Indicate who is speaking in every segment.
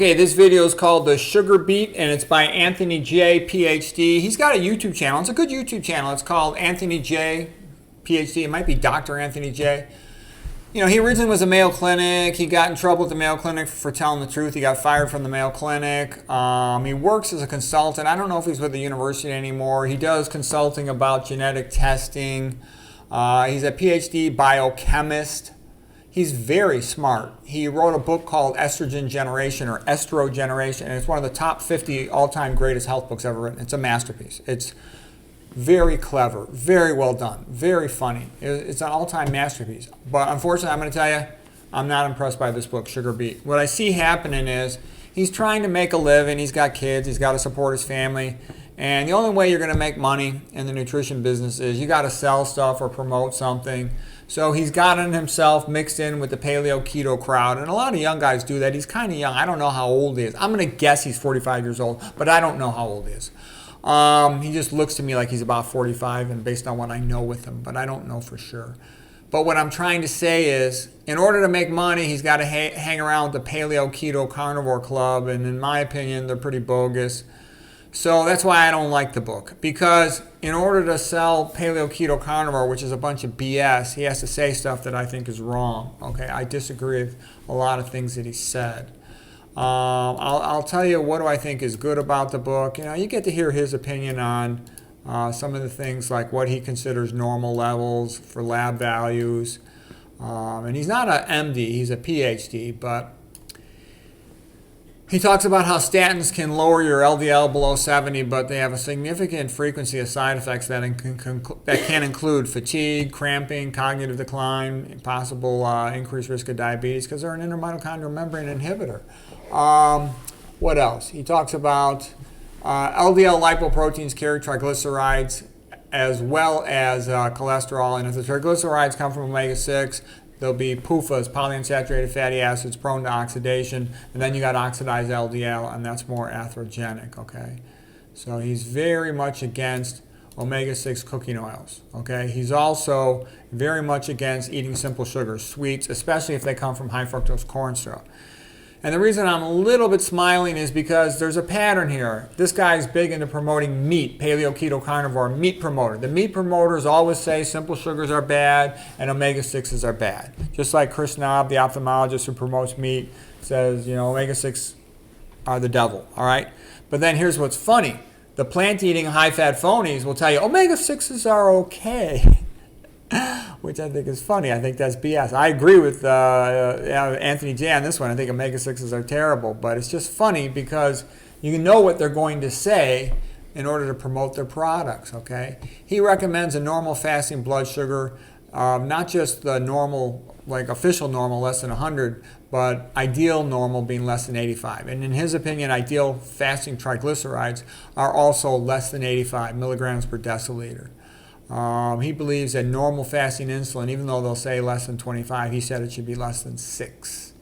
Speaker 1: Okay, this video is called The Sugar Beet, and it's by Anthony J, PhD. He's got a YouTube channel. It's a good YouTube channel. It's called Anthony J, PhD. It might be Dr. Anthony J. You know, he originally was a Mayo Clinic. He got in trouble at the Mayo Clinic for telling the truth. He got fired from the Mayo Clinic. He works as a consultant. I don't know if he's with the university anymore. He does consulting about genetic testing. He's a PhD biochemist. He's very smart. He wrote a book called Estrogen Generation or Estro Generation, and it's one of the top 50 all-time greatest health books ever written. It's a masterpiece. It's very clever, very well done, very funny. It's an all-time masterpiece. But unfortunately, I'm going to tell you, I'm not impressed by this book, Sugar Beet. What I see happening is he's trying to make a living. He's got kids. He's got to support his family. And the only way you're going to make money in the nutrition business is you got to sell stuff or promote something. So he's gotten himself mixed in with the paleo keto crowd. And a lot of young guys do that. He's kind of young. I don't know how old he is. I'm going to guess he's 45 years old, but I don't know how old he is. He just looks to me like he's about 45, and based on what I know with him, but I don't know for sure. But what I'm trying to say is, in order to make money, he's got to hang around with the paleo keto carnivore club, and in my opinion, they're pretty bogus. So that's why I don't like the book, because in order to sell paleo keto carnivore, which is a bunch of BS, he has to say stuff that I think is wrong. Okay, I disagree with a lot of things that he said. I'll tell you what do I think is good about the book. You know, you get to hear his opinion on some of the things like what he considers normal levels for lab values. And he's not an MD, he's a PhD, but he talks about how statins can lower your LDL below 70, but they have a significant frequency of side effects that can include fatigue, cramping, cognitive decline, possible increased risk of diabetes because they're an intermitochondrial membrane inhibitor. What else? He talks about LDL lipoproteins carry triglycerides as well as cholesterol, and if the triglycerides come from omega-6, there'll be PUFAs, polyunsaturated fatty acids, prone to oxidation, and then you got oxidized LDL, and that's more atherogenic, okay? So he's very much against omega-6 cooking oils, okay? He's also very much against eating simple sugars, sweets, especially if they come from high fructose corn syrup. And the reason I'm a little bit smiling is because there's a pattern here. This guy's big into promoting meat, paleo keto carnivore, meat promoter. The meat promoters always say simple sugars are bad and omega-6s are bad. Just like Chris Knob, the ophthalmologist who promotes meat, says, you know, omega-6 are the devil, all right? But then here's what's funny. The plant-eating high-fat phonies will tell you omega-6s are okay. Which I think is funny. I think that's BS. I agree with Anthony J on this one. I think omega-6s are terrible, but it's just funny because you know what they're going to say in order to promote their products, okay? He recommends a normal fasting blood sugar, not just the normal, like official normal, less than 100, but ideal normal being less than 85. And in his opinion, ideal fasting triglycerides are also less than 85 milligrams per deciliter. He believes that normal fasting insulin, even though they'll say less than 25, he said it should be less than 6.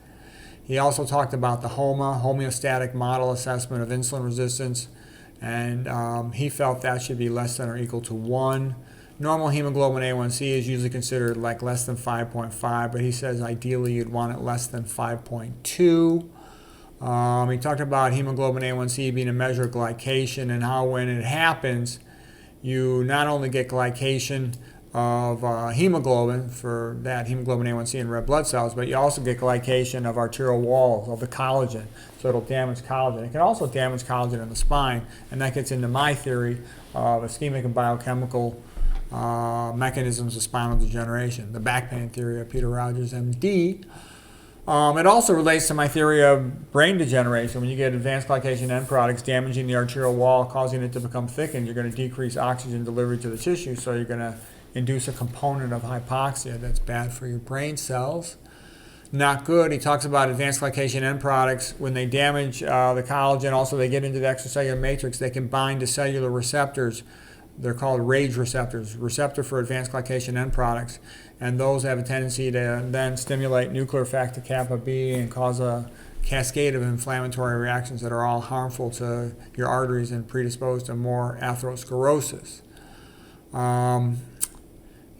Speaker 1: He also talked about the HOMA, homeostatic model assessment of insulin resistance, and he felt that should be less than or equal to 1. Normal hemoglobin A1C is usually considered like less than 5.5, but he says ideally you'd want it less than 5.2. He talked about hemoglobin A1C being a measure of glycation and how when it happens, you not only get glycation of hemoglobin, for that hemoglobin A1C in red blood cells, but you also get glycation of arterial walls, of the collagen, so it'll damage collagen. It can also damage collagen in the spine, and that gets into my theory of ischemic and biochemical mechanisms of spinal degeneration, the back pain theory of Peter Rogers, MD. It also relates to my theory of brain degeneration. When you get advanced glycation end products damaging the arterial wall, causing it to become thickened, you're going to decrease oxygen delivery to the tissue, so you're going to induce a component of hypoxia that's bad for your brain cells. Not good. He talks about advanced glycation end products. When they damage the collagen, also they get into the extracellular matrix, they can bind to cellular receptors. They're called RAGE receptors, receptor for advanced glycation end products. And those have a tendency to then stimulate nuclear factor kappa B and cause a cascade of inflammatory reactions that are all harmful to your arteries and predispose to more atherosclerosis.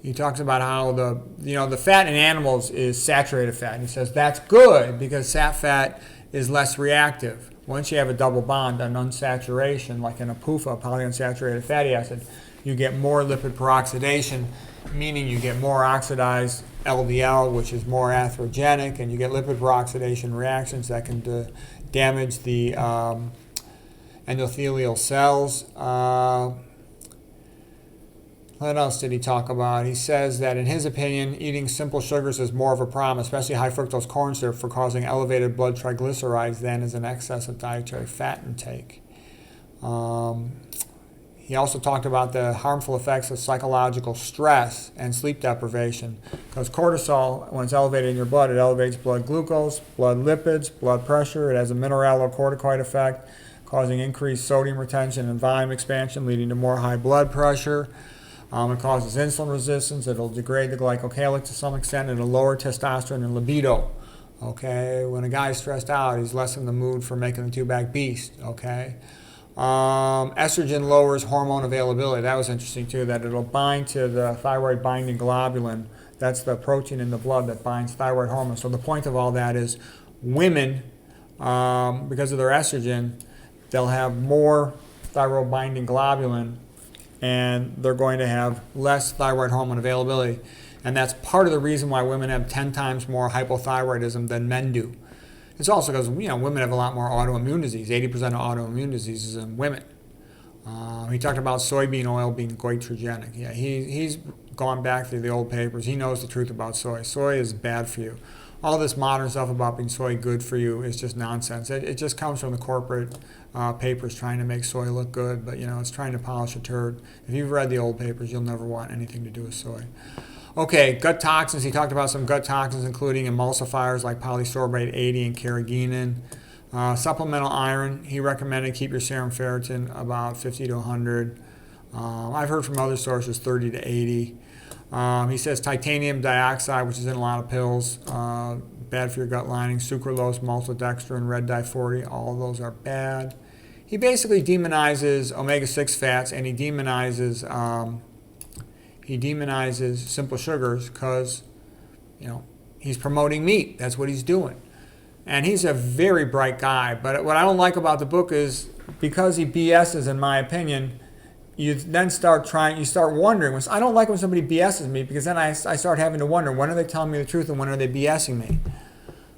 Speaker 1: He talks about how the fat in animals is saturated fat. And he says that's good because fat is less reactive. Once you have a double bond, an unsaturation, like in a PUFA, polyunsaturated fatty acid, you get more lipid peroxidation, meaning you get more oxidized LDL, which is more atherogenic, and you get lipid peroxidation reactions that can damage the endothelial cells. What else did he talk about? He says that in his opinion, eating simple sugars is more of a problem, especially high fructose corn syrup, for causing elevated blood triglycerides than is an excess of dietary fat intake. He also talked about the harmful effects of psychological stress and sleep deprivation, because cortisol, when it's elevated in your blood, it elevates blood glucose, blood lipids, blood pressure. It has a mineralocorticoid effect, causing increased sodium retention and volume expansion, leading to more high blood pressure. It causes insulin resistance. It'll degrade the glycocalyx to some extent. It'll lower testosterone and libido. Okay, when a guy's stressed out, he's less in the mood for making the two-back beast. Okay, estrogen lowers hormone availability. That was interesting too. That it'll bind to the thyroid binding globulin. That's the protein in the blood that binds thyroid hormone. So the point of all that is, women, because of their estrogen, they'll have more thyroid binding globulin, and they're going to have less thyroid hormone availability. And that's part of the reason why women have 10 times more hypothyroidism than men do. It's also because women have a lot more autoimmune disease. 80% of autoimmune disease is in women. He talked about soybean oil being goitrogenic. Yeah, he's gone back through the old papers. He knows the truth about soy. Soy is bad for you. All this modern stuff about being soy good for you is just nonsense. It just comes from the corporate papers trying to make soy look good, but it's trying to polish a turd. If you've read the old papers, you'll never want anything to do with soy. Okay, gut toxins. He talked about some gut toxins, including emulsifiers like polysorbate 80 and carrageenan. Supplemental iron. He recommended keep your serum ferritin about 50 to 100. I've heard from other sources 30 to 80. He says titanium dioxide, which is in a lot of pills, bad for your gut lining. Sucralose, maltodextrin, red dye 40, all of those are bad. He basically demonizes omega-6 fats, and he demonizes simple sugars because he's promoting meat. That's what he's doing. And he's a very bright guy. But what I don't like about the book is, because he BS's, in my opinion, you then start wondering. I don't like when somebody BS's me, because then I start having to wonder, when are they telling me the truth and when are they BSing me?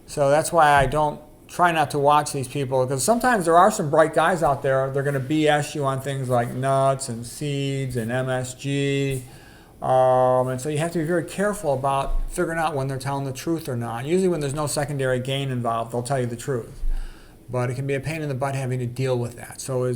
Speaker 1: So that's why I don't try not to watch these people, because sometimes there are some bright guys out there. They're going to BS you on things like nuts and seeds and MSG. And so you have to be very careful about figuring out when they're telling the truth or not. Usually when there's no secondary gain involved, they'll tell you the truth. But it can be a pain in the butt having to deal with that. So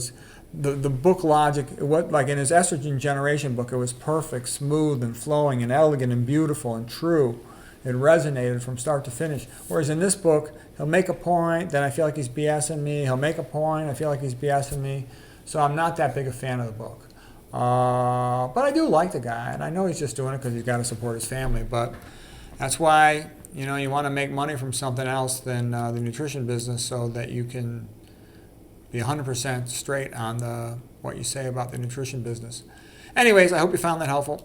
Speaker 1: the book logic, like in his estrogen generation book, it was perfect, smooth and flowing and elegant and beautiful and true. It resonated from start to finish. Whereas in this book, he'll make a point, then I feel like he's BSing me. He'll make a point, I feel like he's BSing me. So I'm not that big a fan of the book. But I do like the guy, and I know he's just doing it because he's got to support his family. But that's why you want to make money from something else than the nutrition business, so that you can be 100% straight on what you say about the nutrition business. Anyways, I hope you found that helpful.